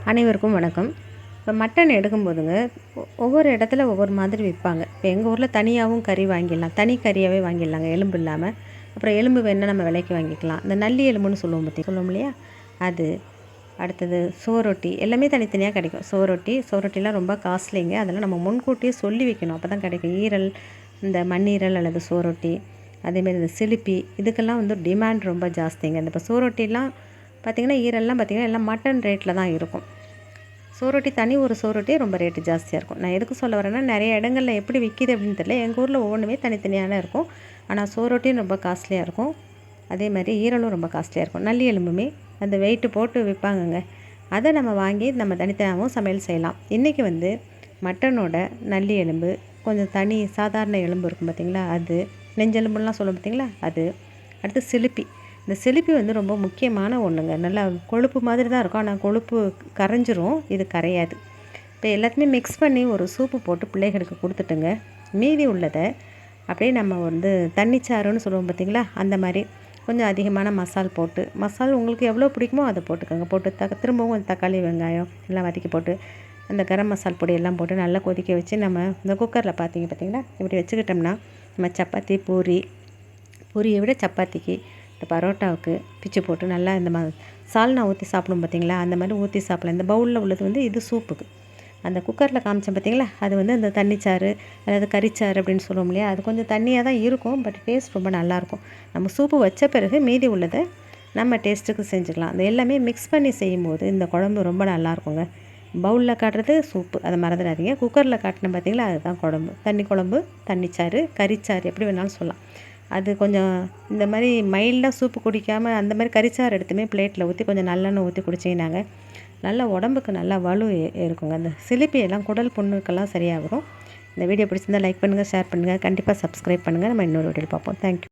அனைவருக்கும் வணக்கம். இப்போ மட்டன் எடுக்கும்போதுங்க, ஒவ்வொரு இடத்துல ஒவ்வொரு மாதிரி விற்பாங்க. இப்போ எங்கள் ஊரில் தனியாகவும் கறி வாங்கிடலாம், தனி கறியாகவே வாங்கிடலாங்க, எலும்பு இல்லாமல். அப்புறம் எலும்பு வேணால் நம்ம விலைக்கு வாங்கிக்கலாம். இந்த நல்லி எலும்புன்னு சொல்லுவோம் இல்லையா, அது. அடுத்தது சோரொட்டி, எல்லாமே தனித்தனியாக கிடைக்கும். சோரொட்டிலாம் ரொம்ப காஸ்ட்லிங்க. அதெல்லாம் நம்ம முன்கூட்டியே சொல்லி வைக்கணும், அப்போ தான் கிடைக்கும். ஈரல், இந்த மண்ணீரல் அல்லது சோரொட்டி, அதேமாரி இந்த சிலிப்பி, இதுக்கெல்லாம் வந்து டிமாண்ட் ரொம்ப ஜாஸ்திங்க. இந்த இப்போ சோரொட்டிலாம் பார்த்திங்கன்னா, ஈரல்லாம் பார்த்திங்கன்னா எல்லாம் மட்டன் ரேட்டில் தான் இருக்கும். சோரொட்டி ஒரு சோரொட்டி ரொம்ப ரேட்டு ஜாஸ்தியாக இருக்கும். நான் எதுக்கு சொல்ல வரேன்னா, நிறைய இடங்களில் எப்படி விற்கிது அப்படின்னு தெரியல. எங்கள் ஊரில் ஒவ்வொன்றுமே தனித்தனியாக இருக்கும். ஆனால் சோரொட்டியும் ரொம்ப காஸ்ட்லியாக இருக்கும். அதே மாதிரி ஈரலும் ரொம்ப காஸ்ட்லியாக இருக்கும். நல்லி எலும்புமே அந்த வெயிட்டு போட்டு விற்பாங்கங்க. அதை நம்ம வாங்கி நம்ம தனித்தனியாகவும் சமையல் செய்யலாம். இன்றைக்கி வந்து மட்டனோட நல்லி எலும்பு, கொஞ்சம் தனி சாதாரண எலும்பு இருக்கும் பார்த்திங்களா, அது நெஞ்செலும்புலாம் சொல்லும் பார்த்திங்களா, அது. அடுத்து சிலிப்பி. இந்த சிலிப்பி வந்து ரொம்ப முக்கியமான ஒன்றுங்க. நல்லா கொழுப்பு மாதிரி தான் இருக்கும், ஆனால் கொழுப்பு கரைஞ்சிரும், இது கரையாது. இப்போ எல்லாத்தையுமே மிக்ஸ் பண்ணி ஒரு சூப்பு போட்டு பிள்ளைகளுக்கு கொடுத்துட்டுங்க, மீதி உள்ளதை அப்படியே நம்ம வந்து தண்ணிச்சாறுன்னு சொல்லுவோம் பார்த்திங்களா, அந்த மாதிரி கொஞ்சம் அதிகமான மசால் உங்களுக்கு எவ்வளோ பிடிக்குமோ அதை போட்டுக்கோங்க. போட்டு திரும்பவும் கொஞ்சம் தக்காளி வெங்காயம் எல்லாம் வதக்கி போட்டு அந்த கரம் மசால் பொடி எல்லாம் போட்டு நல்லா கொதிக்க வச்சு நம்ம இந்த குக்கரில் பார்த்திங்களா இப்படி வச்சுக்கிட்டோம்னா, நம்ம சப்பாத்தி பூரியை விட சப்பாத்திக்கு, இந்த பரோட்டாவுக்கு பிச்சு போட்டு நல்லா இந்த சால்னா ஊற்றி சாப்பிடும் பார்த்திங்களா, அந்த மாதிரி ஊற்றி சாப்பிடலாம். இந்த பவுலில் உள்ளது வந்து இது சூப்புக்கு. அந்த குக்கரில் காமிச்சேன் பார்த்திங்களா, அது வந்து அந்த தண்ணிச்சாறு அதாவது கறிச்சாறு அப்படின்னு சொல்லுவோம் இல்லையா, அது கொஞ்சம் தண்ணியாக தான் இருக்கும், பட் டேஸ்ட் ரொம்ப நல்லாயிருக்கும். நம்ம சூப்பு வச்ச பிறகு மீதி உள்ளதை நம்ம டேஸ்ட்டுக்கு செஞ்சுக்கலாம். அது எல்லாமே மிக்ஸ் பண்ணி செய்யும்போது இந்த குழம்பு ரொம்ப நல்லாயிருக்குங்க. பவுலில் காட்டுறது சூப்பு, அதை மறந்துடாதீங்க. குக்கரில் காட்டினேன் பார்த்திங்களா, அதுதான் குழம்பு. குழம்பு, தண்ணிச்சாறு, கறிச்சாறு எப்படி வேணாலும் சொல்லலாம். அது கொஞ்சம் இந்த மாதிரி மைல்டாக சூப்பு குடிக்காமல் அந்த மாதிரி கறிச்சாறு எடுத்துமே பிளேட்டில் ஊற்றி கொஞ்சம் நல்லெண்ணெய் ஊற்றி குடிச்சிங்கனாங்க நல்லா உடம்புக்கு நல்லா வலு இருக்குங்க. அந்த சிலிப்பியெல்லாம் குடல் புண்ணுக்கெல்லாம் சரியாக வரும். இந்த வீடியோ பிடிச்சிருந்தால் லைக் பண்ணுங்கள், ஷேர் பண்ணுங்கள், கண்டிப்பாக சப்ஸ்கிரைப் பண்ணுங்கள். நம்ம இன்னொரு வீடியோவில் பார்ப்போம். தேங்க்யூ.